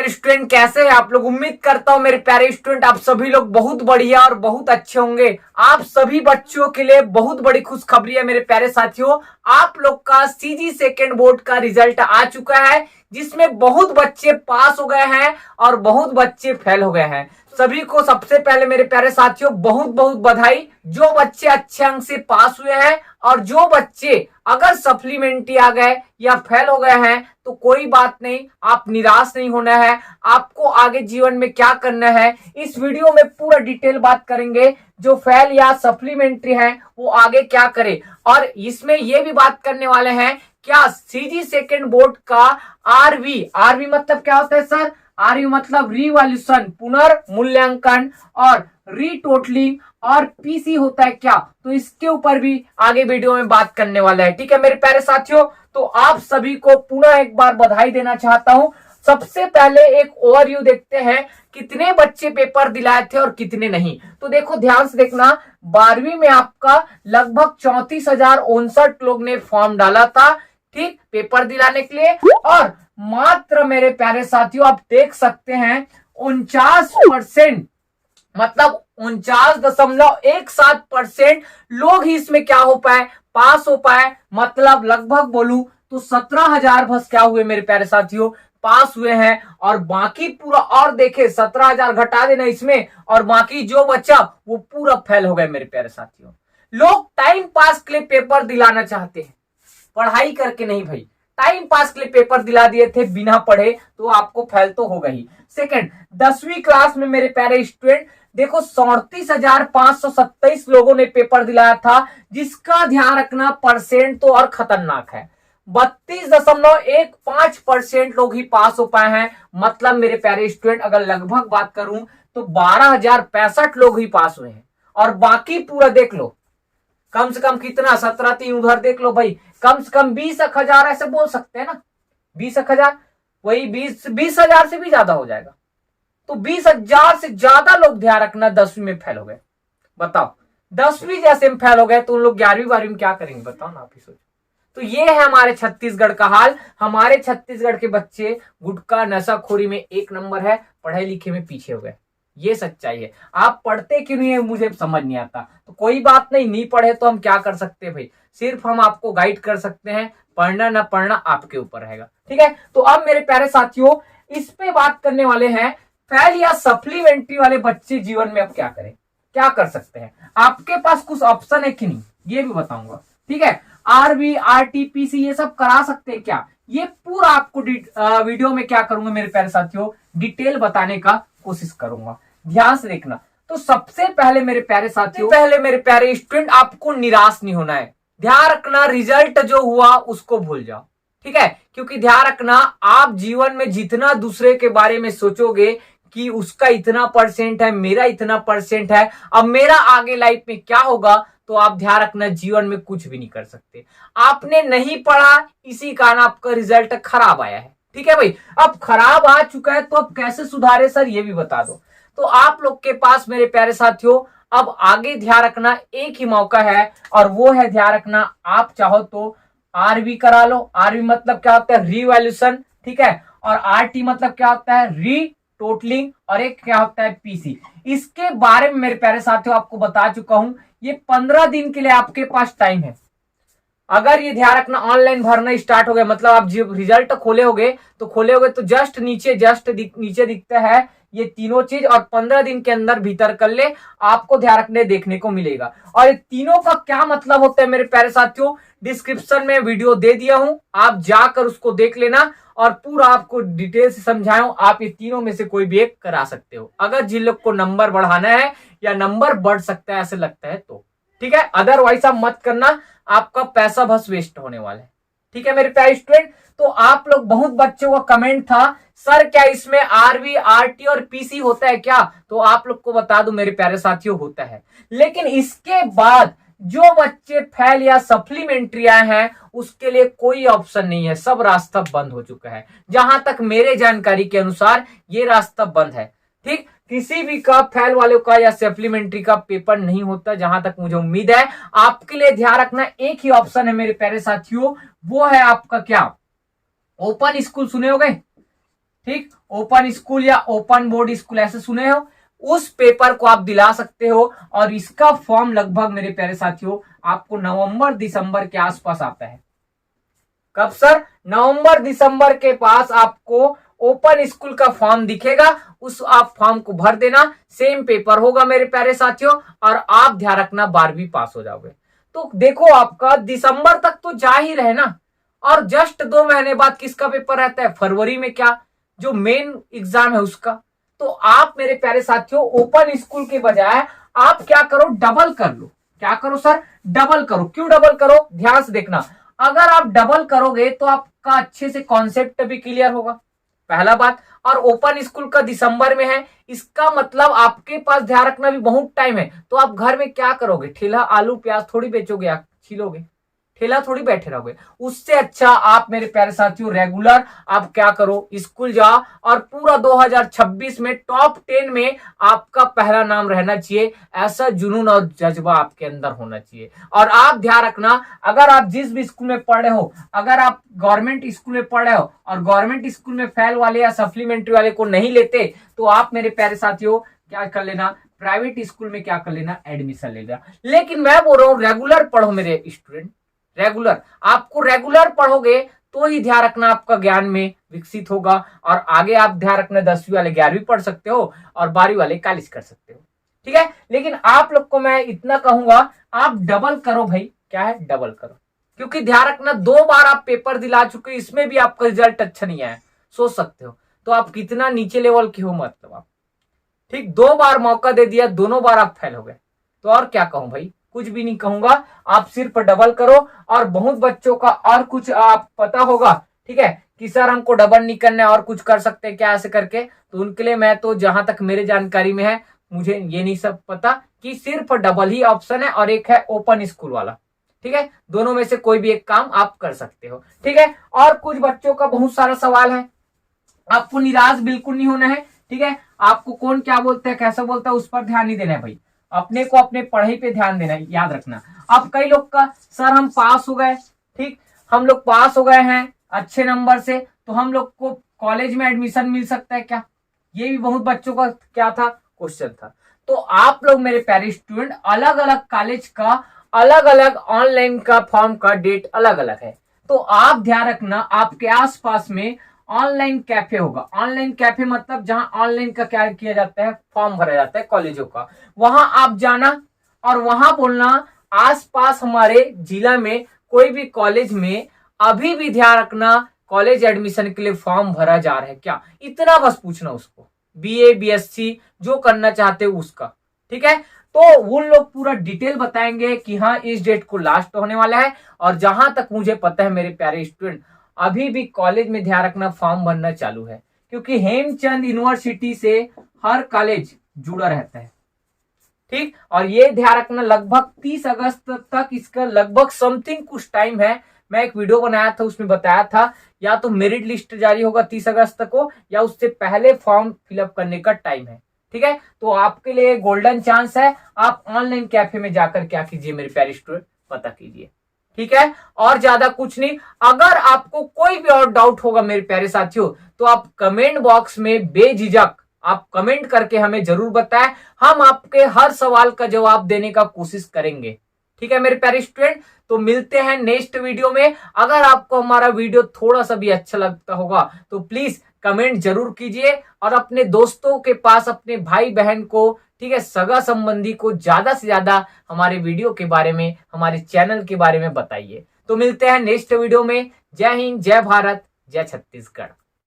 प्यारे स्टूडेंट, कैसे हैं आप लोग। उम्मीद करता हूं मेरे प्यारे स्टूडेंट आप सभी लोग बहुत बढ़िया और बहुत अच्छे होंगे। आप सभी बच्चों के लिए बहुत बड़ी खुशखबरी है मेरे प्यारे साथियों। आप लोग का सीजी सेकेंड बोर्ड का रिजल्ट आ चुका है, जिसमें बहुत बच्चे पास हो गए हैं और बहुत बच्चे फेल हो गए हैं। सभी को सबसे पहले मेरे प्यारे साथियों बहुत बहुत बधाई। जो बच्चे अच्छे अंक से पास हुए हैं और जो बच्चे अगर सप्लीमेंट्री आ गए या फेल हो गए हैं तो कोई बात नहीं, आप निराश नहीं होना है। आपको आगे जीवन में क्या करना है इस वीडियो में पूरा डिटेल बात करेंगे। जो फेल या सप्लीमेंट्री है वो आगे क्या करे, और इसमें ये भी बात करने वाले हैं क्या सीजी सेकेंड बोर्ड का आरवी मतलब क्या होता है सर। आरवी मतलब रिवॉल्यूशन पुनर्मूल्यांकन और रीटोटलिंग, और पीसी होता है क्या, तो इसके ऊपर भी आगे वीडियो में बात करने वाला है। ठीक है मेरे प्यारे साथियों, तो आप सभी को पुनः एक बार बधाई देना चाहता हूं। सबसे पहले एक ओवरव्यू देखते हैं कितने बच्चे पेपर दिलाए थे और कितने नहीं। तो देखो ध्यान से देखना, 12वीं में आपका लगभग 34,059 लोग ने फॉर्म डाला था, ठीक, पेपर दिलाने के लिए। और मात्र मेरे प्यारे साथियों आप देख सकते हैं 49%, मतलब 49.17% लोग ही इसमें क्या हो पाए, पास हो पाए। मतलब लगभग बोलूं तो 17,000 बस क्या हुए मेरे प्यारे साथियों, पास हुए हैं। और बाकी पूरा, और देखे 17,000 घटा देना इसमें, और बाकी जो बचा वो पूरा फेल हो गए मेरे प्यारे साथियों। लोग टाइम पास के लिए पेपर दिलाना चाहते हैं, पढ़ाई करके नहीं भाई। टाइम पास के लिए पेपर दिला दिए थे बिना पढ़े, तो आपको फेल तो होगा ही। सेकंड, 10वीं क्लास में मेरे प्यारे स्टूडेंट देखो 37,527 लोगों ने पेपर दिलाया था, जिसका ध्यान रखना परसेंट तो और खतरनाक है। 32.15% लोग ही पास हो पाए हैं। मतलब मेरे प्यारे स्टूडेंट अगर लगभग बात करूं तो 12,065 लोग ही पास हुए हैं। और बाकी पूरा देख लो, कम से कम कितना, 17 उधर देख लो भाई, कम से कम 20,000 ऐसे बोल सकते हैं ना, 20,000, वही 20,000 से भी ज्यादा हो जाएगा। तो 20,000 से ज्यादा लोग ध्यान रखना 10वीं में फेल हो गए। बताओ 10वीं जैसे में फेल हो गए तो उन लोग 11वीं 12वीं में क्या करेंगे, बताओ ना आप ही सोचो। तो ये है हमारे छत्तीसगढ़ का हाल। हमारे छत्तीसगढ़ के बच्चे गुटखा नशाखोरी में 1 नंबर है, पढ़ाई लिखे में पीछे हो गए। ये सच्चाई है। आप पढ़ते क्यों नहीं है मुझे समझ नहीं आता। तो कोई बात नहीं पढ़े तो हम क्या कर सकते हैं भाई, सिर्फ हम आपको गाइड कर सकते हैं, पढ़ना ना पढ़ना आपके ऊपर रहेगा। ठीक है, तो अब मेरे प्यारे साथियों इस पे बात करने वाले हैं, फेल या सप्लीमेंट्री वाले बच्चे जीवन में अब क्या करें, क्या कर सकते हैं। आपके पास कुछ ऑप्शन है कि नहीं ये भी बताऊंगा। ठीक है, आरबी आरटीपीसी ये सब करा सकते हैं क्या, ये पूरा आपको वीडियो में क्या करूंगा मेरे प्यारे साथियों, डिटेल बताने का कोशिश करूंगा। ध्यान से देखना। तो सबसे पहले मेरे प्यारे साथियों, पहले मेरे प्यारे स्टूडेंट आपको निराश नहीं होना है। ध्यान रखना रिजल्ट जो हुआ उसको भूल जाओ। ठीक है, क्योंकि ध्यान रखना आप जीवन में जितना दूसरे के बारे में सोचोगे कि उसका इतना परसेंट है, मेरा इतना परसेंट है, अब मेरा आगे लाइफ में क्या होगा, तो आप ध्यान रखना जीवन में कुछ भी नहीं कर सकते। आपने नहीं पढ़ा, इसी कारण आपका रिजल्ट खराब आया है। ठीक है भाई, अब खराब आ चुका है तो अब कैसे सुधारे सर ये भी बता दो। तो आप लोग के पास मेरे प्यारे साथियों अब आगे ध्यान रखना एक ही मौका है, और वो है ध्यान रखना आप चाहो तो आरवी करा लो। आरवी मतलब क्या होता है, रिवॉल्यूशन। ठीक है, और आरटी मतलब क्या होता है, री टोटलिंग, और एक क्या होता है पीसी। इसके बारे में मेरे प्यारे साथियों आपको बता चुका हूं। ये 15 दिन के लिए आपके पास टाइम है। अगर ये ध्यान रखना ऑनलाइन भरना स्टार्ट हो गया, मतलब आप जब रिजल्ट खोले होगे तो जस्ट नीचे दिखता है ये तीनों चीज, और 15 दिन के अंदर भीतर कर ले, आपको ध्यान रखने देखने को मिलेगा। और ये तीनों का क्या मतलब होता है मेरे प्यारे साथियों, डिस्क्रिप्शन में वीडियो दे दिया हूं, आप जाकर उसको देख लेना, और पूरा आपको डिटेल से समझाया हूं। आप ये तीनों में से कोई भी एक करा सकते हो, अगर जिन लोग को नंबर बढ़ाना है या नंबर बढ़ सकता है ऐसे लगता है तो। ठीक है, अदरवाइज आप मत करना, आपका पैसा बस वेस्ट होने वाला है। ठीक है मेरे प्यारे स्टूडेंट, तो आप लोग बहुत बच्चों का कमेंट था सर क्या इसमें आरवी आरटी और पीसी होता है क्या, तो आप लोग को बता दूं मेरे प्यारे साथियों होता है। लेकिन इसके बाद जो बच्चे फेल या सप्लीमेंट्री आए हैं उसके लिए कोई ऑप्शन नहीं है, सब रास्ता बंद हो चुका है। जहां तक मेरे जानकारी के अनुसार ये रास्ता बंद है। ठीक, किसी भी का फेल वालों का या सप्लीमेंट्री का पेपर नहीं होता जहां तक मुझे उम्मीद है। आपके लिए ध्यान रखना एक ही ऑप्शन है मेरे प्यारे साथियों, वो है आपका क्या, ओपन स्कूल। सुने होंगे, ठीक, ओपन स्कूल या ओपन बोर्ड स्कूल ऐसे सुने हो, उस पेपर को आप दिला सकते हो। और इसका फॉर्म लगभग मेरे प्यारे साथियों आपको नवंबर दिसंबर के आसपास आता है। कब सर? नवंबर दिसंबर के पास आपको ओपन स्कूल का फॉर्म दिखेगा, उस आप फॉर्म को भर देना, सेम पेपर होगा मेरे प्यारे साथियों, और आप ध्यान रखना 12वीं पास हो जाओगे। तो देखो आपका दिसंबर तक तो जा ही रहे ना, और जस्ट 2 महीने बाद किसका पेपर रहता है? फरवरी में, क्या जो मेन एग्जाम है उसका। तो आप मेरे प्यारे साथियों ओपन स्कूल के बजाय आप क्या करो, डबल कर लो। क्या करो सर? डबल करो। क्यों डबल करो? ध्यान से देखना, अगर आप डबल करोगे तो आपका अच्छे से कॉन्सेप्ट भी क्लियर होगा, पहला बात। और ओपन स्कूल का दिसंबर में है, इसका मतलब आपके पास ध्यान रखना भी बहुत टाइम है। तो आप घर में क्या करोगे? ठेला आलू प्याज थोड़ी बेचोगे, आप छिलोगे, ठेला थोड़ी बैठे रहोगे। उससे अच्छा आप मेरे प्यारे साथियों रेगुलर आप क्या करो, स्कूल जाओ, और पूरा 2026 में टॉप 10 में आपका पहला नाम रहना चाहिए। ऐसा जुनून और जज्बा आपके अंदर होना चाहिए। और आप ध्यान रखना, अगर आप जिस भी स्कूल में पढ़ रहे हो, अगर आप गवर्नमेंट स्कूल में पढ़ रहे हो और गवर्नमेंट स्कूल में फेल वाले या सप्लीमेंट्री वाले को नहीं लेते, तो आप मेरे प्यारे साथियों क्या कर लेना, प्राइवेट स्कूल में क्या कर लेना, एडमिशन ले लेना। लेकिन मैं बोल रहा हूं रेगुलर पढ़ो मेरे स्टूडेंट, रेगुलर। आपको रेगुलर पढ़ोगे तो ही ध्यान रखना आपका ज्ञान में विकसित होगा, और आगे आप ध्यान रखना 10वीं वाले 11वीं पढ़ सकते हो और 12वीं वाले कॉलेज कर सकते हो, ठीक है। लेकिन आप लोग को मैं इतना कहूंगा, आप डबल करो भाई। क्या है? डबल करो, क्योंकि ध्यान रखना 2 बार आप पेपर दिला चुके, इसमें भी आपका रिजल्ट अच्छा नहीं आया, सोच सकते हो तो आप कितना नीचे लेवल के हो, मतलब आप, ठीक, 2 बार मौका दे दिया, दोनों बार आप फेल हो गए, तो और क्या कहूं भाई, कुछ भी नहीं कहूंगा। आप सिर्फ डबल करो। और बहुत बच्चों का और कुछ आप पता होगा, ठीक है, कि सर हमको डबल नहीं करना है और कुछ कर सकते हैं क्या ऐसे करके, तो उनके लिए मैं तो जहां तक मेरे जानकारी में है, मुझे ये नहीं सब पता कि सिर्फ डबल ही ऑप्शन है, और एक है ओपन स्कूल वाला, ठीक है। दोनों में से कोई भी एक काम आप कर सकते हो, ठीक है। और कुछ बच्चों का बहुत सारा सवाल है, आपको निराश बिल्कुल नहीं होना है, ठीक है। आपको कौन क्या बोलता है, कैसा बोलता है, उस पर ध्यान नहीं देना है भाई, अपने को अपने पढ़ाई पे ध्यान देना है, याद रखना। अब कई लोग का, सर हम पास हो गए, ठीक, हम लोग पास हो गए हैं अच्छे नंबर से, तो हम लोग को कॉलेज में एडमिशन मिल सकता है क्या? ये भी बहुत बच्चों का क्या था, क्वेश्चन था। तो आप लोग मेरे प्यारे स्टूडेंट, अलग अलग कॉलेज का अलग अलग ऑनलाइन का फॉर्म का डेट अलग अलग है, तो आप ध्यान रखना आपके आसपास में ऑनलाइन कैफे होगा। ऑनलाइन कैफे मतलब जहां ऑनलाइन का क्या किया जाता है, फॉर्म भरा जाता है कॉलेजों का, वहां आप जाना और वहां बोलना आसपास हमारे जिला में कोई भी कॉलेज में अभी भी ध्यान रखना कॉलेज एडमिशन के लिए फॉर्म भरा जा रहा है क्या, इतना बस पूछना उसको, बीए बीएससी जो करना चाहते हो उसका, ठीक है। तो वो लोग पूरा डिटेल बताएंगे कि हाँ इस डेट को लास्ट होने वाला है। और जहां तक मुझे पता है मेरे प्यारे स्टूडेंट, अभी भी कॉलेज में ध्यान रखना फॉर्म भरना चालू है, क्योंकि हेमचंद यूनिवर्सिटी से हर कॉलेज जुड़ा रहता है, ठीक। और ये ध्यान रखना लगभग 30 अगस्त तक इसका लगभग समथिंग कुछ टाइम है। मैं एक वीडियो बनाया था उसमें बताया था, या तो मेरिट लिस्ट जारी होगा 30 अगस्त को, या उससे पहले फॉर्म फिलअप करने का टाइम है, ठीक है। तो आपके लिए गोल्डन चांस है, आप ऑनलाइन कैफे में जाकर क्या कीजिए मेरे प्यारे स्टूडेंट, पता कीजिए, ठीक है। और ज्यादा कुछ नहीं। अगर आपको कोई भी और डाउट होगा मेरे प्यारे साथियों, तो आप कमेंट बॉक्स में बेझिझक आप कमेंट करके हमें जरूर बताएं, हम आपके हर सवाल का जवाब देने का कोशिश करेंगे, ठीक है मेरे प्यारे स्टूडेंट। तो मिलते हैं नेक्स्ट वीडियो में। अगर आपको हमारा वीडियो थोड़ा सा भी अच्छा लगता होगा तो प्लीज कमेंट जरूर कीजिए, और अपने दोस्तों के पास, अपने भाई बहन को, ठीक है, सगा संबंधी को ज्यादा से ज्यादा हमारे वीडियो के बारे में, हमारे चैनल के बारे में बताइए। तो मिलते हैं नेक्स्ट वीडियो में। जय हिंद, जय भारत, जय छत्तीसगढ़।